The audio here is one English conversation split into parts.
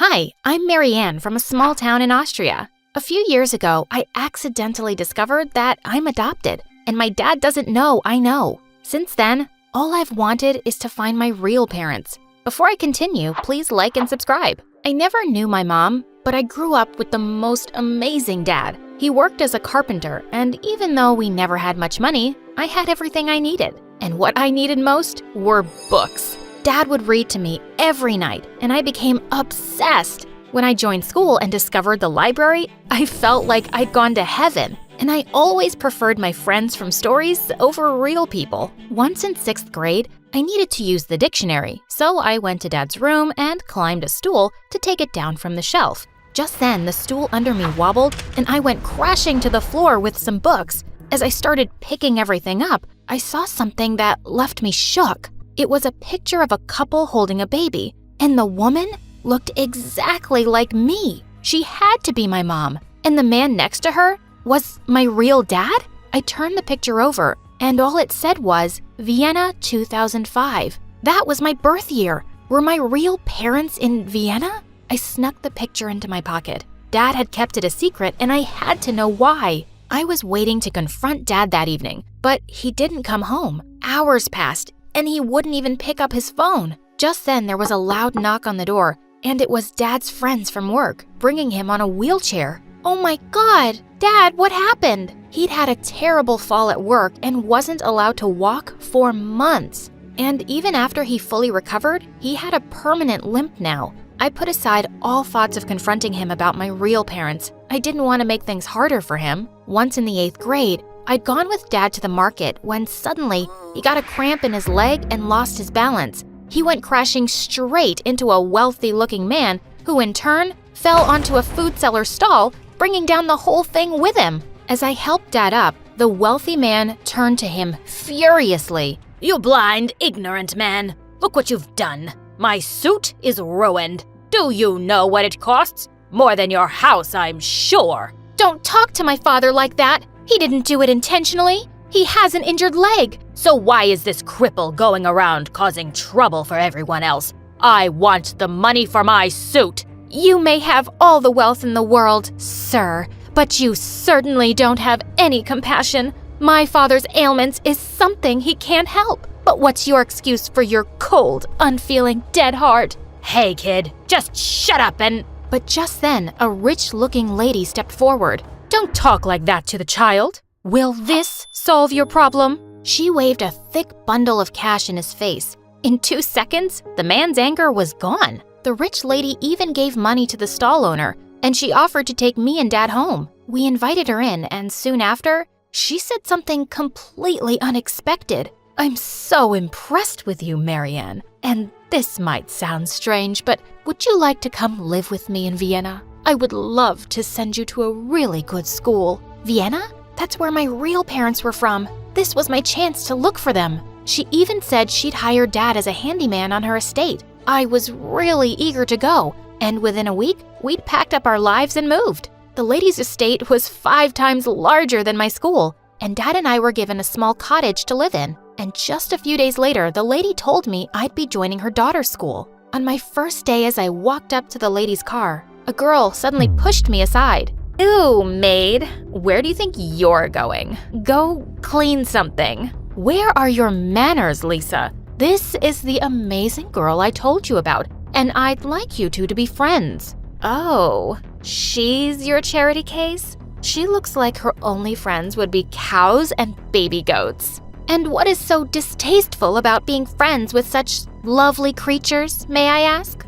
Hi, I'm Marianne from a small town in Austria. A few years ago, I accidentally discovered that I'm adopted, and my dad doesn't know I know. Since then, all I've wanted is to find my real parents. Before I continue, please like and subscribe. I never knew my mom, but I grew up with the most amazing dad. He worked as a carpenter, and even though we never had much money, I had everything I needed. And what I needed most were books. Dad would read to me every night, and I became obsessed. When I joined school and discovered the library, I felt like I'd gone to heaven. And I always preferred my friends from stories over real people. Once in 6th grade, I needed to use the dictionary, so I went to Dad's room and climbed a stool to take it down from the shelf. Just then, the stool under me wobbled, and I went crashing to the floor with some books. As I started picking everything up, I saw something that left me shook. It was a picture of a couple holding a baby, and the woman looked exactly like me. She had to be my mom, and the man next to her was my real dad? I turned the picture over, and all it said was Vienna 2005. That was my birth year. Were my real parents in Vienna? I snuck the picture into my pocket. Dad had kept it a secret, and I had to know why. I was waiting to confront Dad that evening, but he didn't come home. Hours passed, and he wouldn't even pick up his phone. Just then, there was a loud knock on the door, and it was Dad's friends from work, bringing him on a wheelchair. Oh my God, Dad, what happened? He'd had a terrible fall at work and wasn't allowed to walk for months. And even after he fully recovered, he had a permanent limp now. I put aside all thoughts of confronting him about my real parents. I didn't want to make things harder for him. Once in the 8th grade, I'd gone with Dad to the market when suddenly he got a cramp in his leg and lost his balance. He went crashing straight into a wealthy-looking man who in turn fell onto a food seller's stall, bringing down the whole thing with him. As I helped Dad up, the wealthy man turned to him furiously. "You blind, ignorant man! Look what you've done! My suit is ruined! Do you know what it costs? More than your house, I'm sure!" Don't talk to my father like that! He didn't do it intentionally. He has an injured leg. So why is this cripple going around causing trouble for everyone else? I want the money for my suit! You may have all the wealth in the world, sir, but you certainly don't have any compassion. My father's ailments is something he can't help. But what's your excuse for your cold, unfeeling, dead heart? Hey, kid, just shut up and… But just then, a rich-looking lady stepped forward. Don't talk like that to the child. Will this solve your problem? She waved a thick bundle of cash in his face. In 2 seconds, the man's anger was gone. The rich lady even gave money to the stall owner, and she offered to take me and Dad home. We invited her in, and soon after, she said something completely unexpected. I'm so impressed with you, Marianne. And this might sound strange, but would you like to come live with me in Vienna? I would love to send you to a really good school. Vienna? That's where my real parents were from. This was my chance to look for them. She even said she'd hire Dad as a handyman on her estate. I was really eager to go, and within a week, we'd packed up our lives and moved. The lady's estate was 5 times larger than my school, and Dad and I were given a small cottage to live in. And just a few days later, the lady told me I'd be joining her daughter's school. On my first day, as I walked up to the lady's car, a girl suddenly pushed me aside. Ooh, maid, where do you think you're going? Go clean something. Where are your manners, Lisa? This is the amazing girl I told you about, and I'd like you two to be friends. Oh, she's your charity case? She looks like her only friends would be cows and baby goats. And what is so distasteful about being friends with such lovely creatures, may I ask?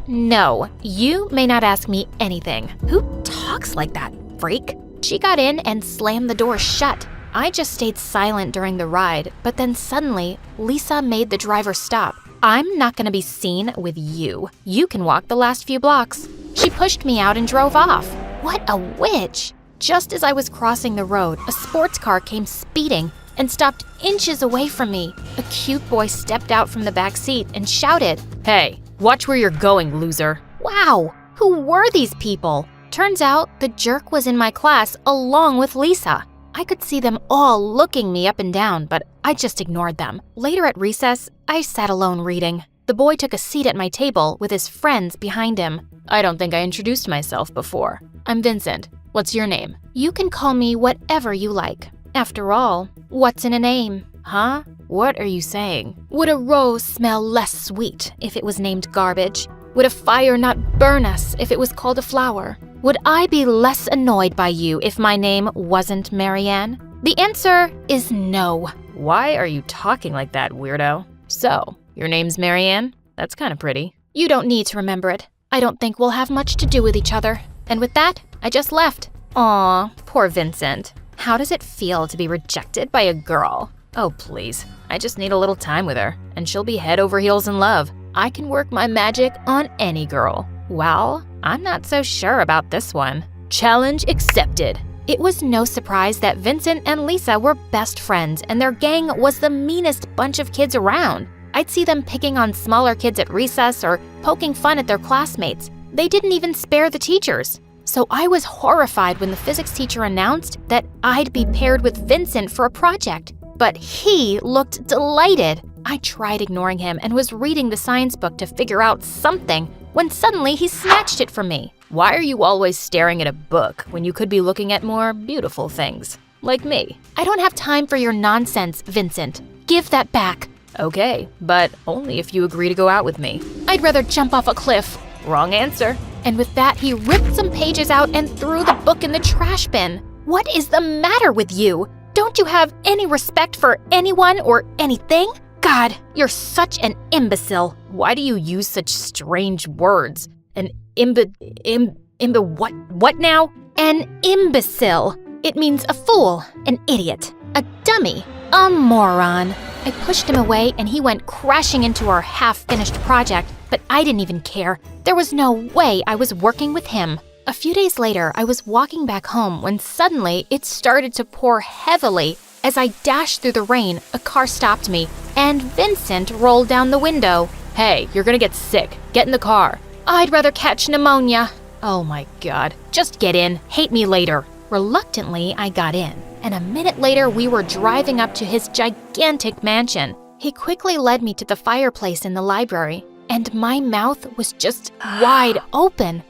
No, you may not ask me anything. Who talks like that, freak? She got in and slammed the door shut. I just stayed silent during the ride, but then suddenly, Lisa made the driver stop. I'm not gonna be seen with you. You can walk the last few blocks. She pushed me out and drove off. What a witch! Just as I was crossing the road, a sports car came speeding and stopped inches away from me. A cute boy stepped out from the back seat and shouted, "Hey, watch where you're going, loser." Wow, who were these people? Turns out the jerk was in my class along with Lisa. I could see them all looking me up and down, but I just ignored them. Later at recess, I sat alone reading. The boy took a seat at my table with his friends behind him. I don't think I introduced myself before. I'm Vincent. What's your name? You can call me whatever you like. After all, what's in a name? Huh? What are you saying? Would a rose smell less sweet if it was named garbage? Would a fire not burn us if it was called a flower? Would I be less annoyed by you if my name wasn't Marianne? The answer is no. Why are you talking like that, weirdo? So, your name's Marianne? That's kind of pretty. You don't need to remember it. I don't think we'll have much to do with each other. And with that, I just left. Aw, poor Vincent. How does it feel to be rejected by a girl? Oh, please. I just need a little time with her, and she'll be head over heels in love. I can work my magic on any girl. Well, I'm not so sure about this one. Challenge accepted. It was no surprise that Vincent and Lisa were best friends, and their gang was the meanest bunch of kids around. I'd see them picking on smaller kids at recess or poking fun at their classmates. They didn't even spare the teachers. So I was horrified when the physics teacher announced that I'd be paired with Vincent for a project. But he looked delighted. I tried ignoring him and was reading the science book to figure out something when suddenly he snatched it from me. Why are you always staring at a book when you could be looking at more beautiful things? Like me. I don't have time for your nonsense, Vincent. Give that back. Okay, but only if you agree to go out with me. I'd rather jump off a cliff. Wrong answer. And with that, he ripped some pages out and threw the book in the trash bin. What is the matter with you? Don't you have any respect for anyone or anything? God, you're such an imbecile. Why do you use such strange words? An what now? An imbecile. It means a fool, an idiot, a dummy, a moron. I pushed him away and he went crashing into our half-finished project, but I didn't even care. There was no way I was working with him. A few days later, I was walking back home when suddenly it started to pour heavily. As I dashed through the rain, a car stopped me, and Vincent rolled down the window. Hey, you're gonna get sick. Get in the car. I'd rather catch pneumonia. Oh my God. Just get in. Hate me later. Reluctantly, I got in, and a minute later we were driving up to his gigantic mansion. He quickly led me to the fireplace in the library, and my mouth was just wide open.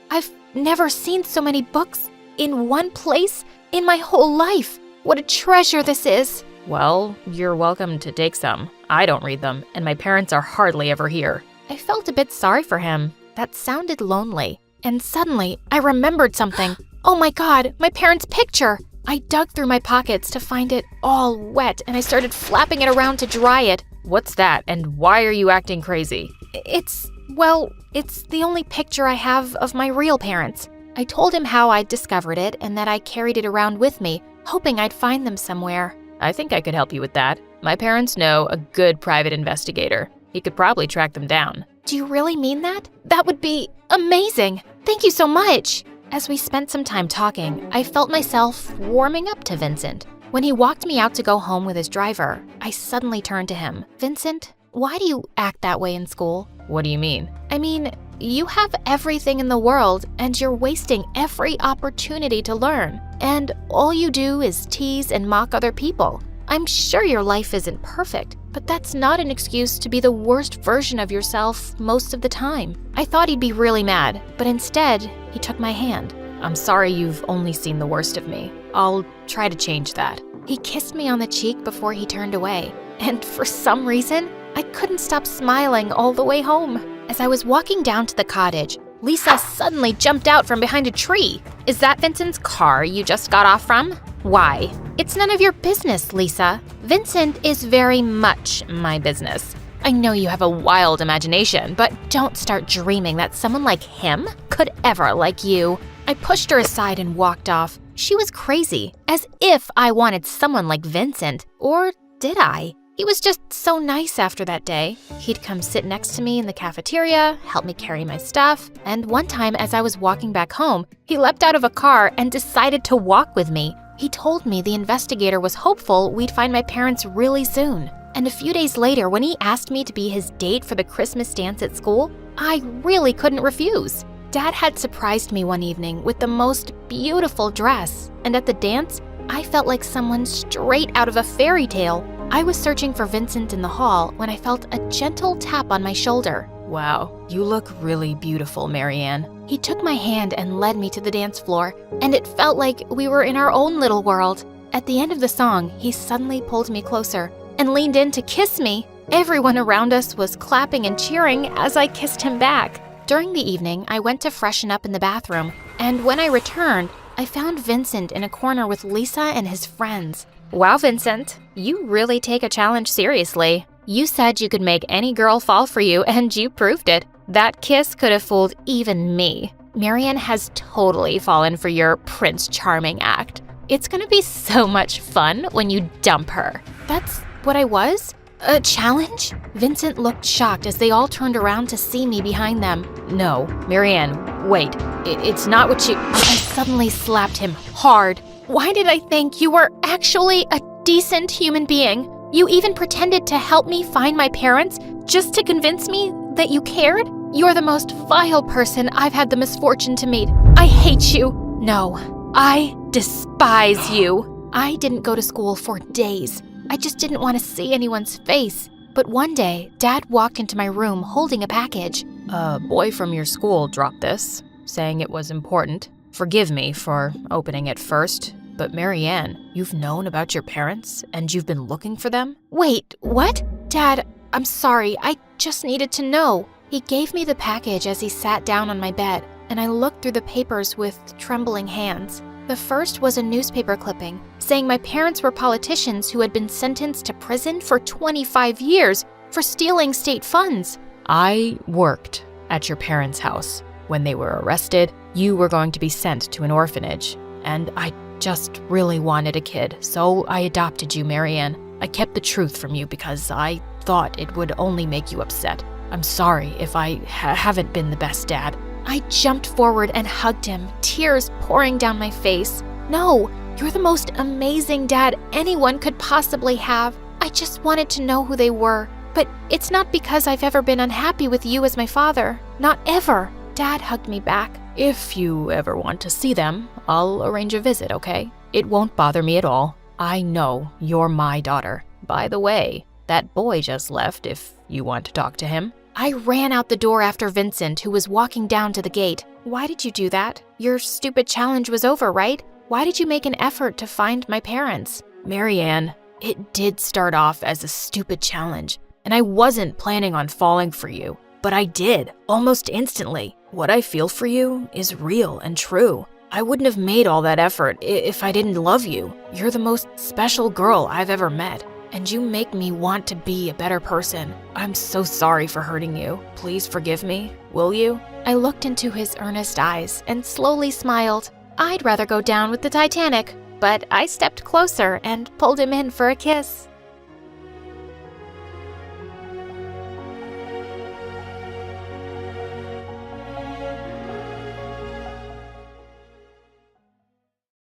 I've never seen so many books in one place in my whole life. What a treasure this is. Well, you're welcome to take some. I don't read them, and my parents are hardly ever here. I felt a bit sorry for him. That sounded lonely. And suddenly, I remembered something. Oh my God, my parents' picture! I dug through my pockets to find it all wet, and I started flapping it around to dry it. What's that, and why are you acting crazy? It's the only picture I have of my real parents. I told him how I'd discovered it and that I carried it around with me, hoping I'd find them somewhere. I think I could help you with that. My parents know a good private investigator. He could probably track them down. Do you really mean that? That would be amazing. Thank you so much. As we spent some time talking, I felt myself warming up to Vincent. When he walked me out to go home with his driver, I suddenly turned to him. Vincent, why do you act that way in school? What do you mean? I mean, you have everything in the world and you're wasting every opportunity to learn. And all you do is tease and mock other people. I'm sure your life isn't perfect, but that's not an excuse to be the worst version of yourself most of the time. I thought he'd be really mad, but instead, he took my hand. I'm sorry you've only seen the worst of me. I'll try to change that. He kissed me on the cheek before he turned away, and for some reason, I couldn't stop smiling all the way home. As I was walking down to the cottage, Lisa suddenly jumped out from behind a tree. Is that Vincent's car you just got off from? Why? It's none of your business, Lisa. Vincent is very much my business. I know you have a wild imagination, but don't start dreaming that someone like him could ever like you. I pushed her aside and walked off. She was crazy, as if I wanted someone like Vincent. Or did I? He was just so nice after that day. He'd come sit next to me in the cafeteria, help me carry my stuff, and one time as I was walking back home, he leapt out of a car and decided to walk with me. He told me the investigator was hopeful we'd find my parents really soon. And a few days later, when he asked me to be his date for the Christmas dance at school, I really couldn't refuse. Dad had surprised me one evening with the most beautiful dress, and at the dance, I felt like someone straight out of a fairy tale. I was searching for Vincent in the hall when I felt a gentle tap on my shoulder. Wow, you look really beautiful, Marianne. He took my hand and led me to the dance floor, and it felt like we were in our own little world. At the end of the song, he suddenly pulled me closer and leaned in to kiss me. Everyone around us was clapping and cheering as I kissed him back. During the evening, I went to freshen up in the bathroom, and when I returned, I found Vincent in a corner with Lisa and his friends. Wow, Vincent, you really take a challenge seriously. You said you could make any girl fall for you, and you proved it. That kiss could have fooled even me. Marianne has totally fallen for your Prince Charming act. It's gonna be so much fun when you dump her. That's what I was? A challenge? Vincent looked shocked as they all turned around to see me behind them. No, Marianne, wait. It's not what you... I suddenly slapped him hard. Why did I think you were actually a decent human being? You even pretended to help me find my parents just to convince me that you cared? You're the most vile person I've had the misfortune to meet. I hate you. No, I despise you. I didn't go to school for days. I just didn't want to see anyone's face. But one day, Dad walked into my room holding a package. A boy from your school dropped this, saying it was important. Forgive me for opening it first, but Marianne, you've known about your parents and you've been looking for them? Wait, what? Dad, I'm sorry. I just needed to know. He gave me the package as he sat down on my bed, and I looked through the papers with trembling hands. The first was a newspaper clipping saying my parents were politicians who had been sentenced to prison for 25 years for stealing state funds. I worked at your parents' house. When they were arrested, you were going to be sent to an orphanage, and I just really wanted a kid, so I adopted you, Marianne. I kept the truth from you because I thought it would only make you upset. I'm sorry if I haven't been the best dad. I jumped forward and hugged him, tears pouring down my face. No, you're the most amazing dad anyone could possibly have. I just wanted to know who they were. But it's not because I've ever been unhappy with you as my father. Not ever. Dad hugged me back. If you ever want to see them, I'll arrange a visit, okay? It won't bother me at all. I know you're my daughter. By the way, that boy just left if you want to talk to him. I ran out the door after Vincent, who was walking down to the gate. Why did you do that? Your stupid challenge was over, right? Why did you make an effort to find my parents? Marianne, it did start off as a stupid challenge, and I wasn't planning on falling for you, but I did, almost instantly. What I feel for you is real and true. I wouldn't have made all that effort if I didn't love you. You're the most special girl I've ever met, and you make me want to be a better person. I'm so sorry for hurting you. Please forgive me, will you? I looked into his earnest eyes and slowly smiled. I'd rather go down with the Titanic, but I stepped closer and pulled him in for a kiss.